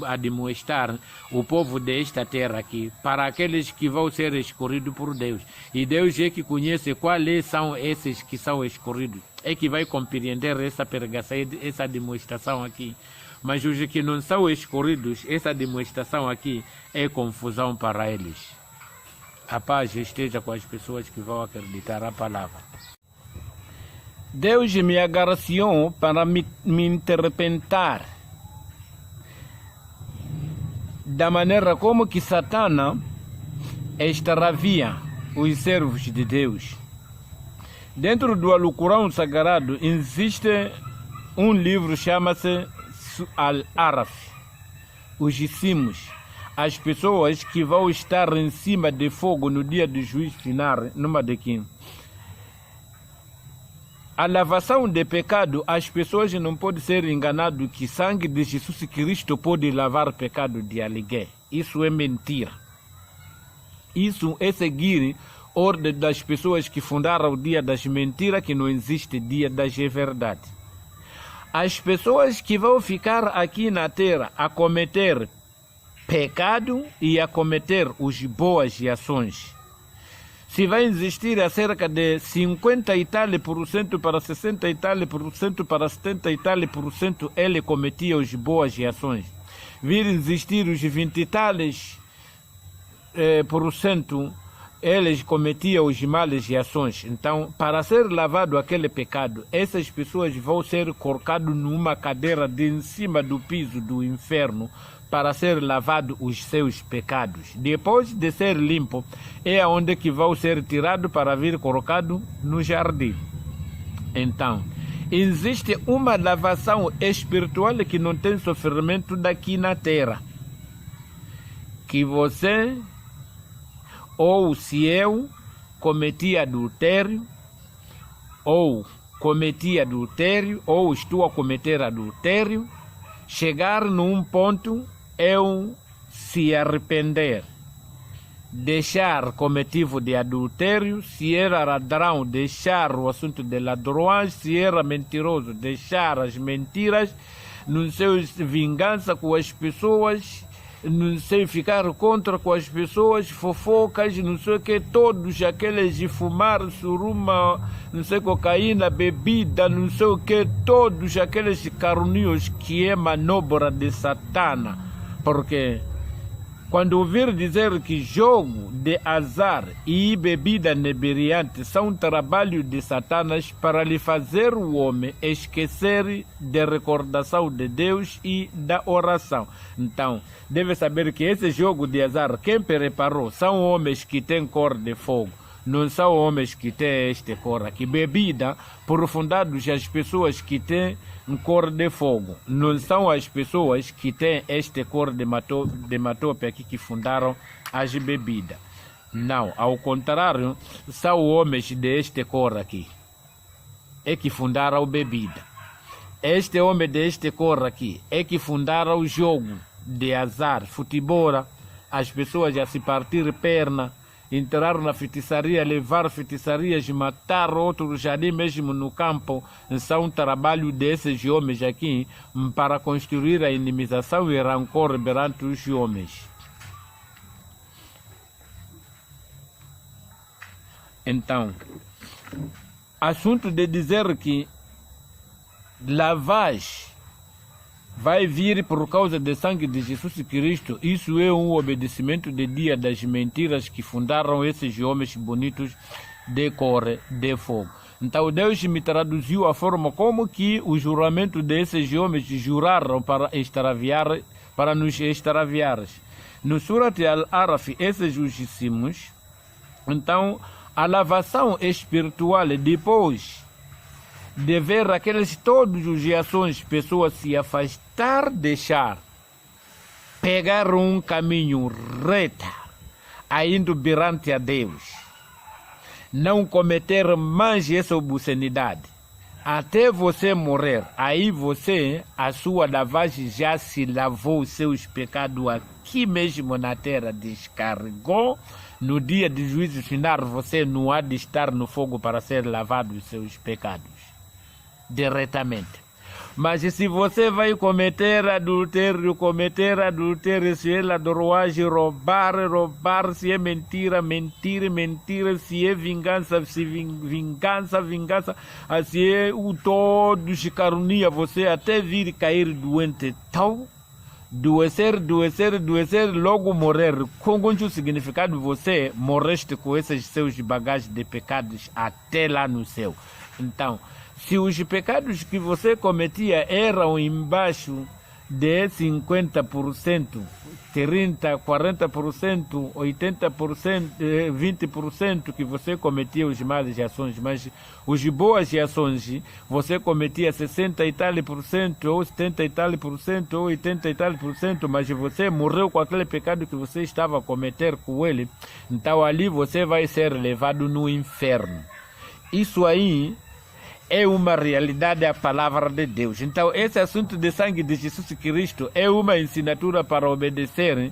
S1: admoestar o povo desta terra aqui, para aqueles que vão ser escolhidos por Deus. E Deus é que conhece quais são esses que são escolhidos, é que vai compreender essa pregação, essa demonstração aqui. Mas os que não são escolhidos, essa demonstração aqui é confusão para eles. A paz esteja com as pessoas que vão acreditar a palavra. Deus me agraciou para me interpretar da maneira como que Satana extravia os servos de Deus. Dentro do Alcorão Sagrado existe um livro chama-se Al-Araf, os cimos, as pessoas que vão estar em cima de fogo no dia do juízo final, numa daqui. A lavação de pecado, as pessoas não podem ser enganadas que sangue de Jesus Cristo pode lavar pecado de alguém. Isso é mentira. Isso é seguir a ordem das pessoas que fundaram o dia das mentiras, que não existe dia das verdades. As pessoas que vão ficar aqui na terra a cometer pecado e a cometer as boas ações. Se vai existir a cerca de 50 e tal % para 60 e tal % para 70 e tal %, ele cometia as boas ações. Vir existir os 20 e tales %, eles cometiam os males e ações. Então, para ser lavado aquele pecado, essas pessoas vão ser colocadas numa cadeira de em cima do piso do inferno para ser lavado os seus pecados. Depois de ser limpo, é onde que vão ser tirado para vir colocado no jardim. Então, existe uma lavação espiritual que não tem sofrimento daqui na terra. Que você, ou se eu cometi adultério, ou estou a cometer adultério, chegar num ponto eu se arrepender, deixar cometido de adultério, se era ladrão, deixar o assunto de ladrões, se era mentiroso, deixar as mentiras, não sei vingança com as pessoas, não sei ficar contra com as pessoas, fofocas, não sei o que, todos aqueles de fumar, suruma, não sei, cocaína, bebida, não sei o que, todos aqueles carunios que é manobra de Satana. Porque quando ouvir dizer que jogo de azar e bebida inebriante são trabalho de Satanás para lhe fazer o homem esquecer da recordação de Deus e da oração. Então, deve saber que esse jogo de azar, quem preparou, são homens que têm cor de fogo. Não são homens que têm este cor aqui. Bebida, profundados as pessoas que têm cor de fogo. Não são as pessoas que têm este cor de matope aqui que fundaram as bebidas. Não, ao contrário, são homens deste cor aqui. É que fundaram a bebida. Este homem deste cor aqui é que fundaram o jogo de azar, futebol, as pessoas a se partir perna, entrar na feitiçaria, levar feitiçarias, matar outros ali mesmo no campo. São trabalho desses homens aqui para construir a inimização e rancor perante os homens. Então, assunto de dizer que lavagem vai vir por causa do sangue de Jesus Cristo, isso é um obedecimento de dia das mentiras que fundaram esses homens bonitos de cor de fogo. Então Deus me traduziu a forma como que o juramento desses homens juraram para nos extraviar. No Surat Al-Araf, esses justíssimos, então a lavação espiritual depois de ver aqueles todos os ações, pessoas se afastar, deixar, pegar um caminho reto, indo perante a Deus, não cometer mais essa obscenidade, até você morrer. Aí você, a sua lavagem já se lavou os seus pecados aqui mesmo na terra, descarregou. No dia de juízo final, você não há de estar no fogo para ser lavado os seus pecados diretamente. Mas se você vai cometer adultério, se é ladroagem, roubar, se é mentira, se é vingança, se é o todo de caronia, você até vir cair doente, tal, doecer, logo morrer. Com o significado, você morreste com esses seus bagagens de pecados até lá no céu. Então, se os pecados que você cometia eram embaixo de 50%, 30%, 40%, 80%, 20% que você cometia os maus ações, mas os boas ações você cometia 60 e tal %, ou 70 e tal %, ou 80 e tal %, mas você morreu com aquele pecado que você estava a cometer com ele, então ali você vai ser levado no inferno. Isso aí é uma realidade, a palavra de Deus. Então, esse assunto de sangue de Jesus Cristo é uma ensinatura para obedecer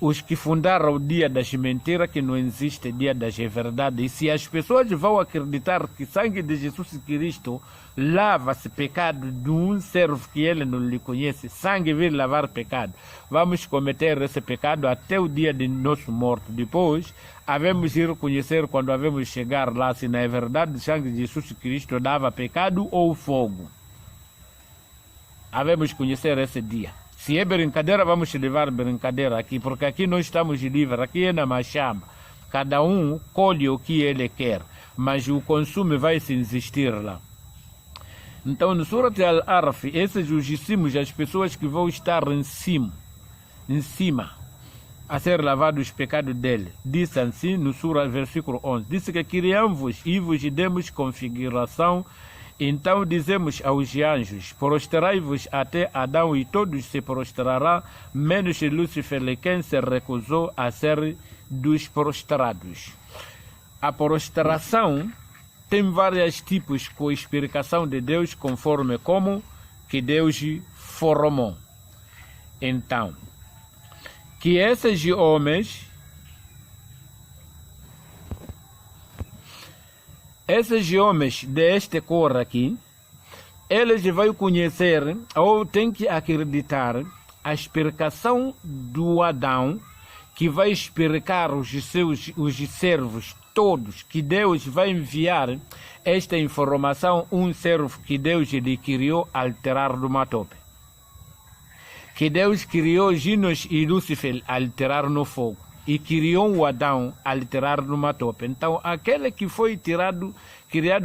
S1: os que fundaram o dia das mentiras, que não existe dia das verdades. E se as pessoas vão acreditar que sangue de Jesus Cristo lava-se pecado de um servo que ele não lhe conhece, sangue vir lavar pecado, vamos cometer esse pecado até o dia de nosso morto. Depois, havemos ir conhecer quando havemos chegar lá, se na verdade o sangue de Jesus Cristo dava pecado ou fogo. Havemos conhecer esse dia. Se é brincadeira, vamos levar brincadeira aqui, porque aqui nós estamos livres, aqui é na machamba. Cada um colhe o que ele quer, mas o consumo vai se existir lá. Então, no Surat Al-Araf, esses justíssimos, as pessoas que vão estar em cima, a ser lavados os pecados dele, diz assim no Surah, versículo 11, disse que criamos e vos demos configuração. Então dizemos aos anjos, prostrai-vos até Adão, e todos se prostrarão, menos Lúcifer, quem se recusou a ser dos prostrados. A prostração tem vários tipos com explicação de Deus, conforme como que Deus formou. Então, que esses homens desta cor aqui, eles vão conhecer ou têm que acreditar a explicação do Adão, que vai explicar os servos todos, que Deus vai enviar esta informação, um servo que Deus lhe criou alterar numa tope. Que Deus criou Ginos e Lúcifer alterar no fogo. E criou o Adão alterar numa tope. Então, aquele que foi criado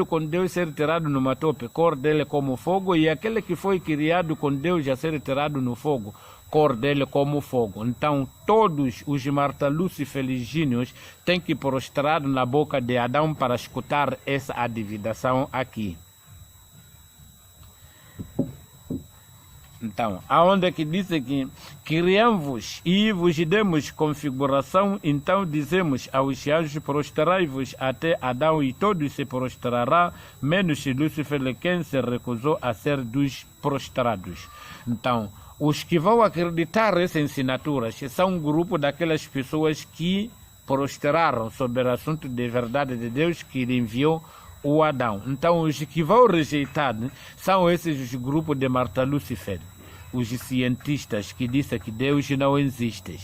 S1: com Deus ser tirado numa tope, cor dele como fogo, e aquele que foi criado com Deus a ser tirado no fogo, cor dele como fogo. Então, todos os Lúciferígenos têm que prostrar na boca de Adão para escutar essa adivinação aqui. Então, aonde é que diz que criamos e vos demos configuração, então dizemos aos anjos, prostrai-vos até Adão, e todos se prostrarão, menos Lúcifer, quem se recusou a ser dos prostrados. Então, os que vão acreditar nessas ensinaturas são um grupo daquelas pessoas que prostraram sobre o assunto de verdade de Deus que lhe enviou o Adão. Então, os que vão rejeitar são esses os grupos de Marta Lucifer, os cientistas que dizem que Deus não existe,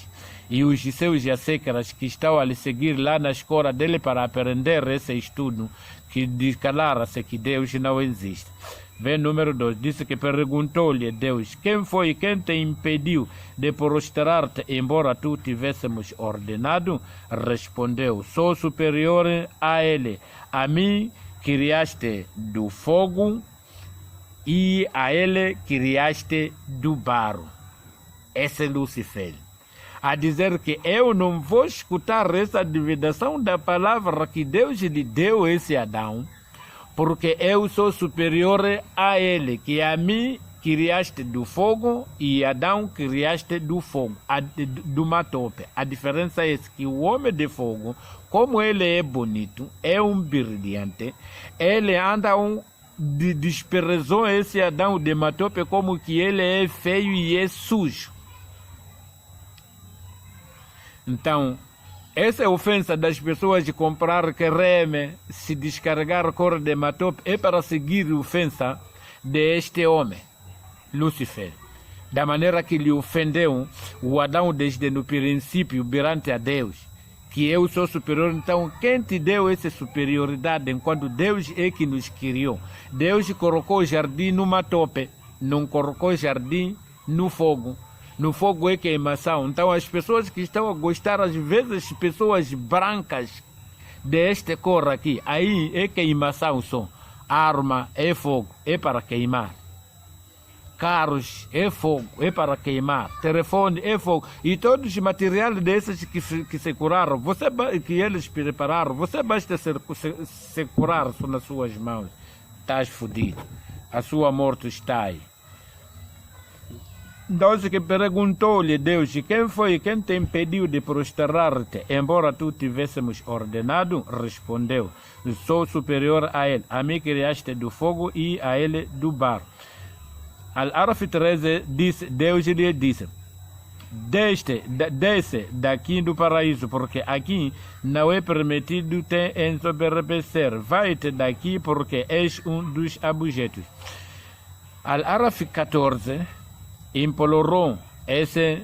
S1: e os seus sécaras que estão a lhe seguir lá na escola dele para aprender esse estudo que declara-se que Deus não existe. Vê número 2, disse que perguntou-lhe Deus: quem foi quem te impediu de prostrar-te, embora tu tivéssemos ordenado? Respondeu: sou superior a ele. A mim criaste do fogo e a ele criaste do barro. Esse é Lucifer. A dizer que eu não vou escutar essa divulgação da palavra que Deus lhe deu esse Adão, porque eu sou superior a ele, que a mim criaste do fogo e Adão criaste do fogo, do matope. A diferença é que o homem de fogo, como ele é bonito, é um brilhante, ele anda desprezou esse Adão de matope como que ele é feio e é sujo. Então, essa ofensa das pessoas de comprar creme, se descarregar cor de matope, é para seguir a ofensa deste homem, Lucifer. Da maneira que lhe ofendeu o Adão desde no princípio perante a Deus, que eu sou superior. Então, quem te deu essa superioridade enquanto Deus é que nos criou? Deus colocou o jardim no matope, não colocou o jardim no fogo. No fogo é queimação. Então as pessoas que estão a gostar, às vezes pessoas brancas desta cor aqui, aí é queimação só. Arma é fogo, é para queimar. Carros é fogo, é para queimar. Telefone é fogo. E todos os materiais desses que se curaram, que eles prepararam, você basta se curar nas suas mãos. Estás fodido. A sua morte está aí. Então, que perguntou-lhe Deus: quem foi quem te impediu de prostrar-te, embora tu tivéssemos ordenado? Respondeu: sou superior a ele. A mim criaste do fogo e a ele do barro. Al-Araf 13 disse, Deus lhe disse: desce daqui do paraíso, porque aqui não é permitido te ensoberbecer. Vai-te daqui, porque és um dos abjetos. Al-Araf 14 implorou esse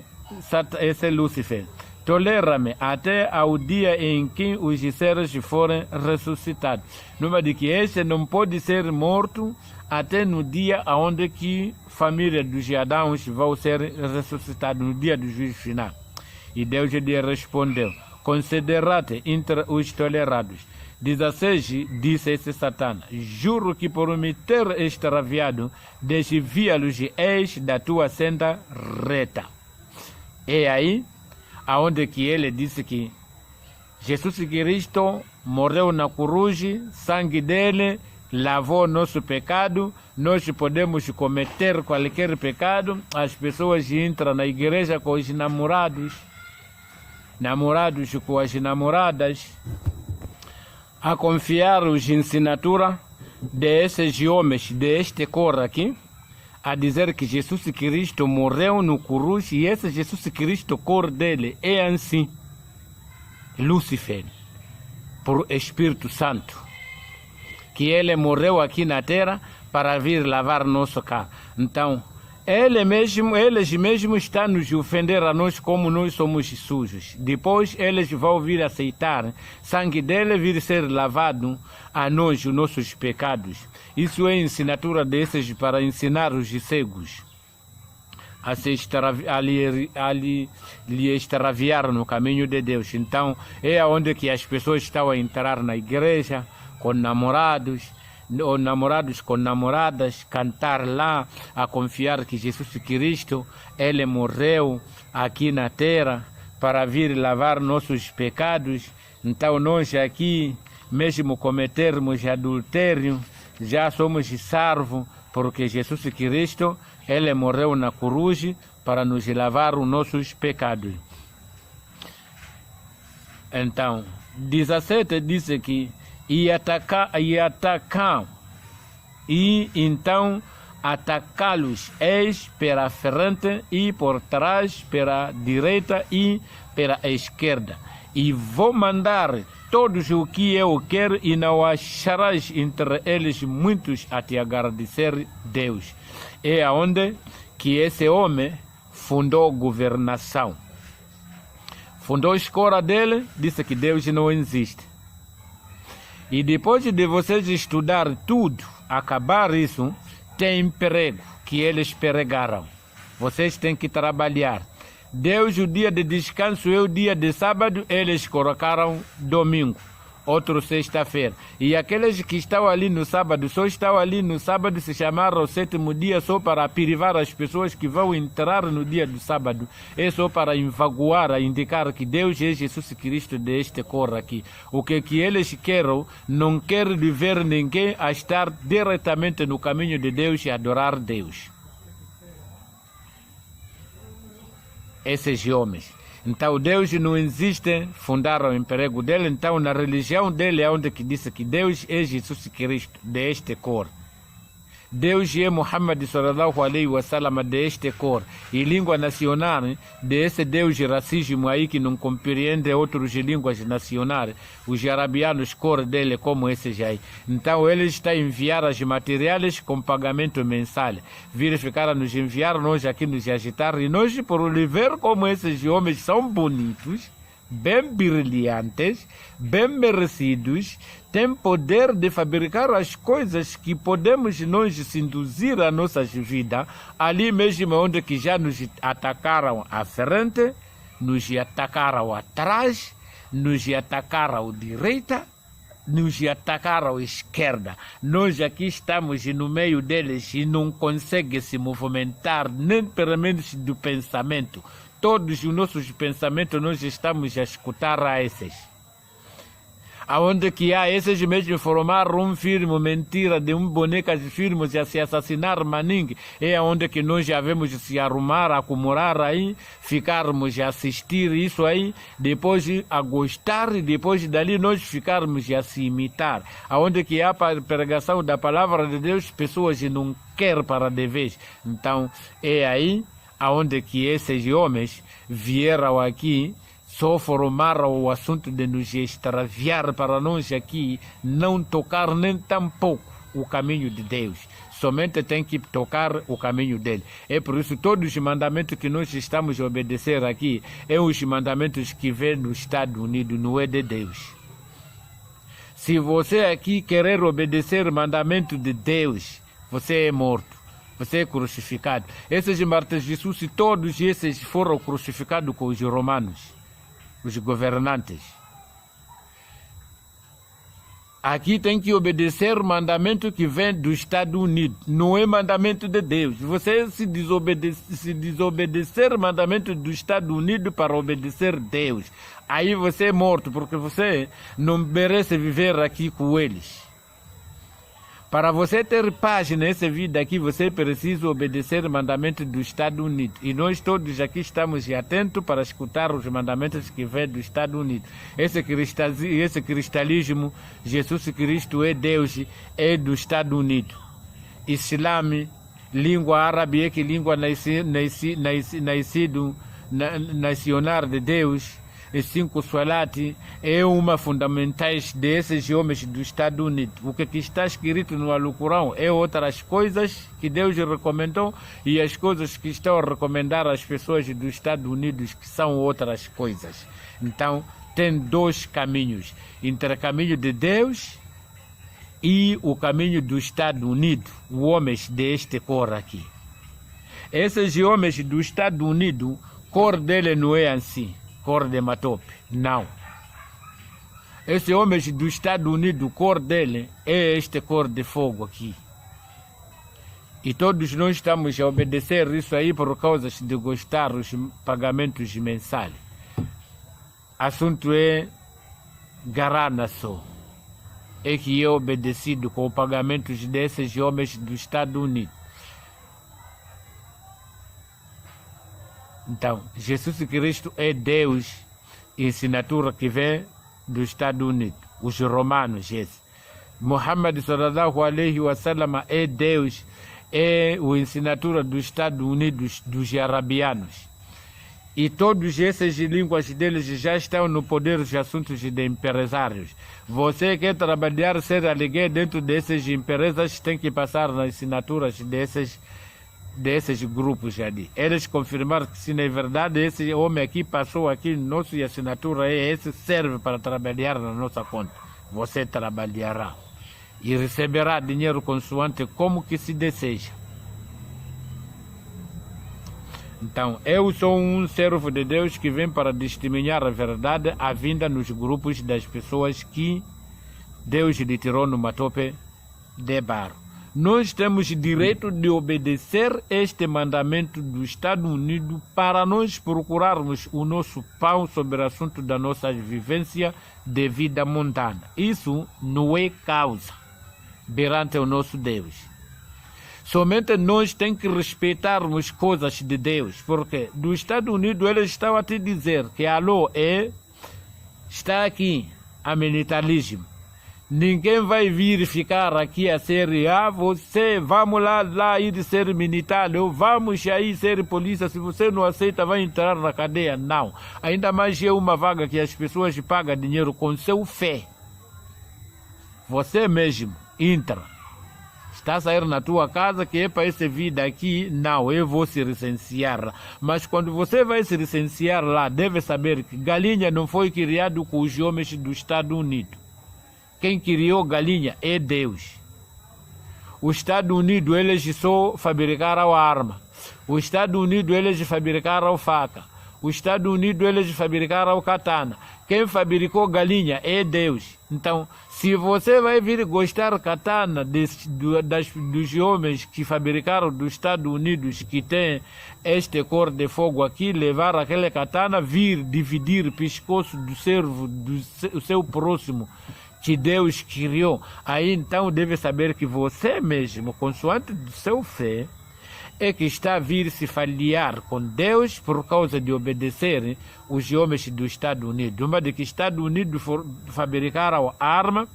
S1: Lúcifer: tolera-me até ao dia em que os seres forem ressuscitados. Numa de que este não pode ser morto até no dia onde que a família dos Adãos vão ser ressuscitados, no dia do juízo final. E Deus lhe respondeu: considerate entre os tolerados. 16, disse esse Satã: juro que por me ter extraviado, desvia-los eis da tua senda reta. É aí aonde que ele disse que Jesus Cristo morreu na cruz, sangue dele lavou nosso pecado, nós podemos cometer qualquer pecado. As pessoas entram na igreja com os namorados com as namoradas, a confiar os ensinatura desses homens deste cor aqui, a dizer que Jesus Cristo morreu no cruz, e esse Jesus Cristo, cor dele é assim, Lúcifer, por Espírito Santo, que ele morreu aqui na terra para vir lavar nosso carro. Então, eles mesmos estão nos ofender a nós como nós somos sujos. Depois eles vão vir aceitar sangue dele vir ser lavado a nós, os nossos pecados. Isso é ensinatura desses para ensinar os cegos a lhe extraviar no caminho de Deus. Então é onde que as pessoas estão a entrar na igreja com namorados, ou namorados com namoradas, cantar lá, a confiar que Jesus Cristo, ele morreu aqui na terra para vir lavar nossos pecados. Então nós aqui, mesmo cometermos adultério, já somos salvos, porque Jesus Cristo, ele morreu na cruz para nos lavar os nossos pecados. Então, 17 diz que e então atacá-los eis pela frente e por trás, pela direita e pela esquerda. e vou mandar todos o que eu quero, e não acharás entre eles muitos a te agradecer Deus. É aonde que esse homem fundou governação. Fundou a escola dele, disse que Deus não existe. E depois de vocês estudar tudo, acabar isso, tem emprego que eles pregaram. Vocês têm que trabalhar. Deus, o dia de descanso é o dia de sábado, eles colocaram domingo, outro sexta-feira. E aqueles que estão ali no sábado, só estão ali no sábado, se chamaram o 7º dia só para privar as pessoas que vão entrar no dia do sábado. É só para envaguar, a indicar que Deus é Jesus Cristo deste cor aqui. O que eles querem, não querem ver ninguém a estar diretamente no caminho de Deus e adorar Deus. Esses homens. Então Deus não existe, fundaram o emprego dele. Então na religião dele é onde que disse que Deus é Jesus Cristo deste cor. Deus é Muhammad sallallahu alaihi wasallam deste cor. E língua nacional desse Deus racismo aí que não compreende outras línguas nacionais. Os arabianos cor dele como esses aí. Então ele está a enviar as materiais com pagamento mensal. Verificaram nos enviar, nós aqui nos agitar. E nós por ver como esses homens são bonitos, bem brilhantes, bem merecidos, tem poder de fabricar as coisas que podemos nós seduzir a nossas vidas, ali mesmo onde que já nos atacaram à frente, nos atacaram atrás, nos atacaram à direita, nos atacaram à esquerda. Nós aqui estamos no meio deles e não conseguem se movimentar, nem pelo menos do pensamento. Todos os nossos pensamentos nós estamos a escutar a esses. Aonde que há esses mesmo formaram um filme, mentira, de bonecas de filmes a se assassinar maningue. É onde que nós já vemos se arrumar, acumular aí, ficarmos a assistir isso aí, depois a gostar, e depois dali nós ficarmos a se imitar. Aonde que há a pregação da palavra de Deus, pessoas não querem para de vez. Então é aí aonde que esses homens vieram aqui, só formaram o assunto de nos extraviar para nós aqui não tocar nem tampouco o caminho de Deus. Somente tem que tocar o caminho dele. É por isso todos os mandamentos que nós estamos a obedecer aqui é os mandamentos que vêm nos Estados Unidos, não é de Deus. Se você aqui querer obedecer o mandamento de Deus, você é morto. Você é crucificado. Esses mártires de Jesus, todos esses foram crucificados com os romanos, os governantes. Aqui tem que obedecer o mandamento que vem dos Estados Unidos. Não é mandamento de Deus. Você se desobedecer o mandamento dos Estados Unidos para obedecer Deus, aí você é morto, porque você não merece viver aqui com eles. Para você ter paz nessa vida aqui, você precisa obedecer o mandamento dos Estados Unidos. E nós todos aqui estamos atentos para escutar os mandamentos que vêm dos Estados Unidos. Esse cristalismo, Jesus Cristo é Deus, é dos Estados Unidos. Islã, língua árabe, é que língua nacional de Deus. E 5 Salat é uma fundamentais desses homens dos Estados Unidos. O que está escrito no Alcorão é outras coisas que Deus recomendou, e as coisas que estão a recomendar às pessoas dos Estados Unidos que são outras coisas. Então tem 2 caminhos, entre o caminho de Deus e o caminho dos Estados Unidos, os homens deste cor aqui. Esses homens dos Estados Unidos, cor dele não é assim, cor de matope, não. Esse homem dos Estados Unidos, cor dele é este cor de fogo aqui. E todos nós estamos a obedecer isso aí por causa de gostar dos pagamentos mensais. Assunto é garana só. É que é obedecido com os pagamentos desses homens dos Estados Unidos. Então, Jesus Cristo é Deus, ensinatura que vem dos Estados Unidos, os romanos, esse. Muhammad sallallahu alaihi wasallam é Deus, é a ensinatura dos Estados Unidos, dos arabianos. E todas essas línguas deles já estão no poder dos assuntos de empresários. Você quer trabalhar, ser alguém dentro dessas empresas, tem que passar nas assinaturas desses grupos ali. Eles confirmaram que se na verdade esse homem aqui passou aqui, nossa assinatura é esse, serve para trabalhar na nossa conta. Você trabalhará e receberá dinheiro consoante como que se deseja. Então, eu sou um servo de Deus que vem para testemunhar a verdade, a vinda nos grupos das pessoas que Deus lhe tirou no matope de barro. Nós temos direito de obedecer este mandamento do Estado Unido para nós procurarmos o nosso pão sobre o assunto da nossa vivência de vida mundana. Isso não é causa perante o nosso Deus. Somente nós temos que respeitarmos coisas de Deus, porque do Estados Unidos eles estão a te dizer que alô está aqui a militarismo. Ninguém vai vir ficar aqui a ser, você, vamos lá ir ser militar, ou vamos aí ser polícia, se você não aceita vai entrar na cadeia. Não, ainda mais é uma vaga que as pessoas pagam dinheiro com seu fé. Você mesmo entra. Está a sair na tua casa que é para essa vida aqui, não, eu vou se licenciar. Mas quando você vai se licenciar lá, deve saber que galinha não foi criado com os homens do Estados Unidos. Quem criou galinha é Deus. Os Estados Unidos, eles só fabricaram arma. Os Estados Unidos, eles fabricaram faca. Os Estados Unidos, eles fabricaram katana. Quem fabricou galinha é Deus. Então, se você vai vir gostar katana dos homens que fabricaram dos Estados Unidos, que tem este cor de fogo aqui, levar aquela katana, vir dividir o pescoço do servo, do seu próximo, que Deus criou, aí então deve saber que você mesmo, consoante do seu fé, é que está a vir se falhar com Deus por causa de obedecer os homens dos Estados Unidos. Uma de que Estados Unidos fabricaram arma,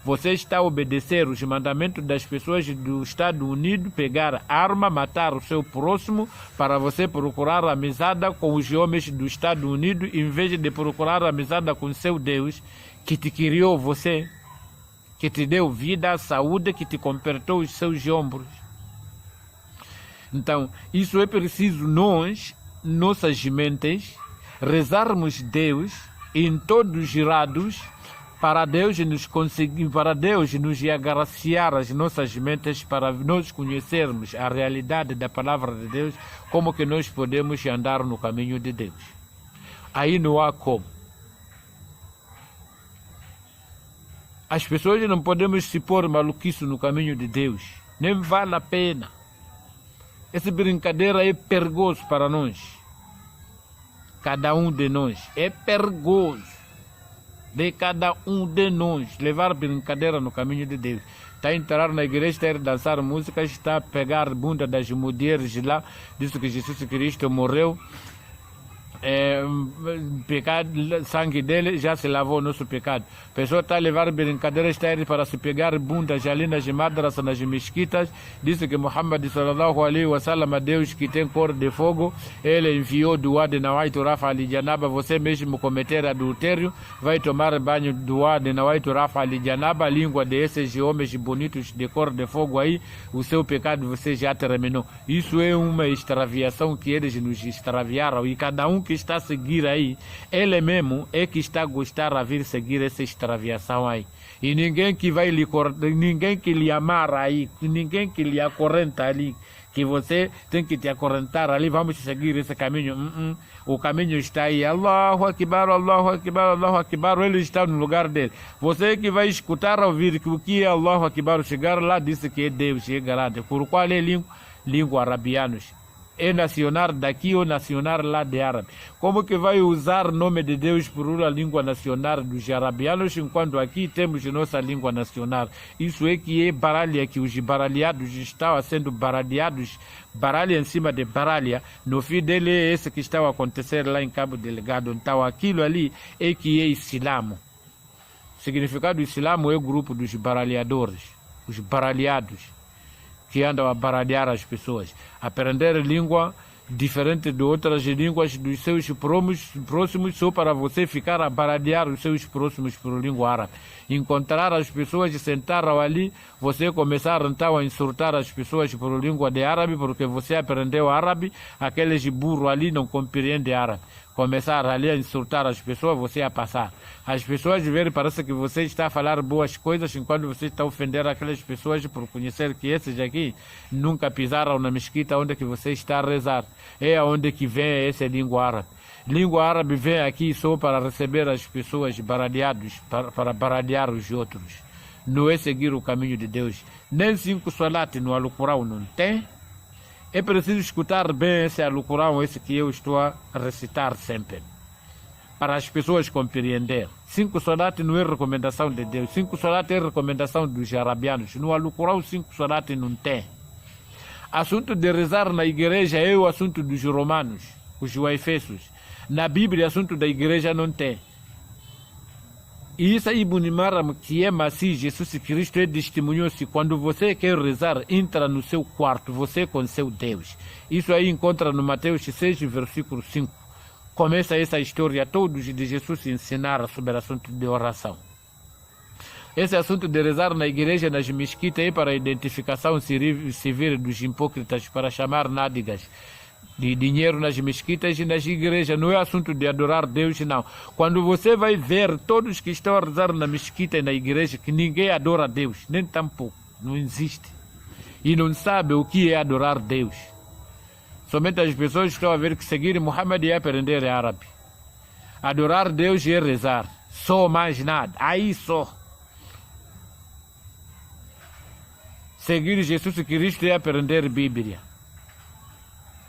S1: você está a obedecer os mandamentos das pessoas dos Estados Unidos, pegar arma, matar o seu próximo, para você procurar amizade com os homens dos Estados Unidos, em vez de procurar amizade com seu Deus, que te criou você, que te deu vida, saúde, que te completou os seus ombros. Então, isso é preciso nós, nossas mentes, rezarmos Deus em todos os lados, para Deus nos conseguir, para Deus nos agraciar as nossas mentes, para nós conhecermos a realidade da palavra de Deus, como que nós podemos andar no caminho de Deus. Aí não há como. As pessoas não podemos se pôr maluquice no caminho de Deus. Nem vale a pena. Essa brincadeira é perigoso para nós. Cada um de nós. É perigoso. De cada um de nós. Levar brincadeira no caminho de Deus. Está a entrar na igreja, está a dançar músicas, está a pegar a bunda das mulheres lá. Diz que Jesus Cristo morreu. Pecado, sangue dele já se lavou o nosso pecado. A pessoa está a levar brincadeira, está a ir para se pegar bundas ali nas madrasas, nas mesquitas. Disse que Muhammad sallallahu alaihi wa sallam, Deus que tem cor de fogo, ele enviou doa de Nawaitu Rafa Ali Janaba. Você mesmo cometer adultério, vai tomar banho doa de Nawaitu Rafa Ali Janaba, língua desses homens bonitos de cor de fogo aí, o seu pecado você já terminou. Isso é uma extraviação que eles nos extraviaram, e cada um que está a seguir aí, ele mesmo é que está a gostar a vir seguir essa extraviação aí. E ninguém que vai lhe, ninguém que lhe amarra aí, ninguém que lhe acorrenta ali, que você tem que te acorrentar ali, vamos seguir esse caminho. O caminho está aí, Allahu Akbar, Allahu Akbar, Allahu Akbar, ele está no lugar dele. Você que vai escutar, ouvir que o que é Allahu Akbar, chegar lá, disse que é Deus, chega lá. Por qual é língua arabianos? É nacional daqui ou nacional lá de árabe. Como que vai usar o nome de Deus por uma língua nacional dos arabianos, enquanto aqui temos nossa língua nacional? Isso é que é baralha, que os baralhados estão sendo baralhados, baralha em cima de baralha. No fim dele é esse que está a acontecer lá em Cabo Delgado. Então aquilo ali é que é Islamo. O significado do Islamo é o grupo dos baralhadores, os baralhados, que andam a baralhar as pessoas. Aprender língua diferente de outras línguas dos seus próximos, só para você ficar a baradear os seus próximos por língua árabe. Encontrar as pessoas que sentaram ali, você começar então a insultar as pessoas por língua de árabe, porque você aprendeu árabe, aqueles burros ali não compreendem árabe. Começar ali a insultar as pessoas, você a passar. As pessoas verem, parece que você está a falar boas coisas, enquanto você está a ofender aquelas pessoas por conhecer que esses aqui nunca pisaram na mesquita onde que você está a rezar. É onde que vem essa língua árabe. Língua árabe vem aqui só para receber as pessoas baradeadas, para baradear os outros. Não é seguir o caminho de Deus. Nem 5 salat no Alcorão não tem. É preciso escutar bem esse Alcorão, esse que eu estou a recitar sempre, para as pessoas compreenderem. 5 salat não é recomendação de Deus. 5 salat é recomendação dos arabianos. No Alcorão 5 salat não tem. Assunto de rezar na igreja é o assunto dos romanos, os efésios. Na Bíblia, assunto da igreja não tem. E isso aí, Ibn Maram, que é Masihi, Jesus Cristo, é testemunhou-se. Quando você quer rezar, entra no seu quarto, você com seu Deus. Isso aí encontra no Mateus 6, versículo 5. Começa essa história todos de Jesus ensinar sobre o assunto de oração. Esse assunto de rezar na igreja, nas mesquitas, é para a identificação civil dos hipócritas, para chamar nádegas de dinheiro nas mesquitas e nas igrejas. Não é assunto de adorar Deus, não. Quando você vai ver todos que estão a rezar na mesquita e na igreja, que ninguém adora Deus, nem tampouco, não existe. E não sabe o que é adorar Deus. Somente as pessoas estão a ver que seguir Muhammad é aprender árabe. Adorar Deus é rezar, só mais nada, aí só. Seguir Jesus Cristo é aprender Bíblia.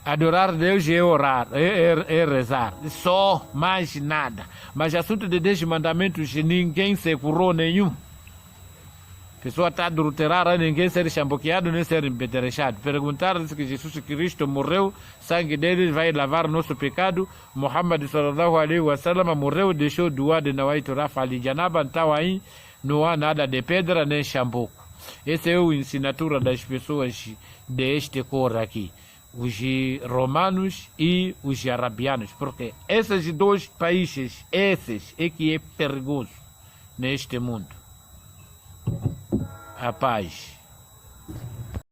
S1: Adorar Deus é orar, é rezar, só mais nada. Mas assunto de 10 mandamentos, ninguém se curou nenhum. A pessoa está adulterada, ninguém ser chamboqueado, nem ser empetrechado. Perguntar-se que Jesus Cristo morreu, sangue dele vai lavar nosso pecado. Muhammad sallallahu alaihi wasallam morreu, deixou doar de Nawaitu Rafa ali Janaba, então aí não há nada de pedra nem chamboco. Essa é a ensinatura das pessoas deste cor aqui. Os romanos e os arabianos, porque esses 2 países, esses é que é perigoso neste mundo. A paz.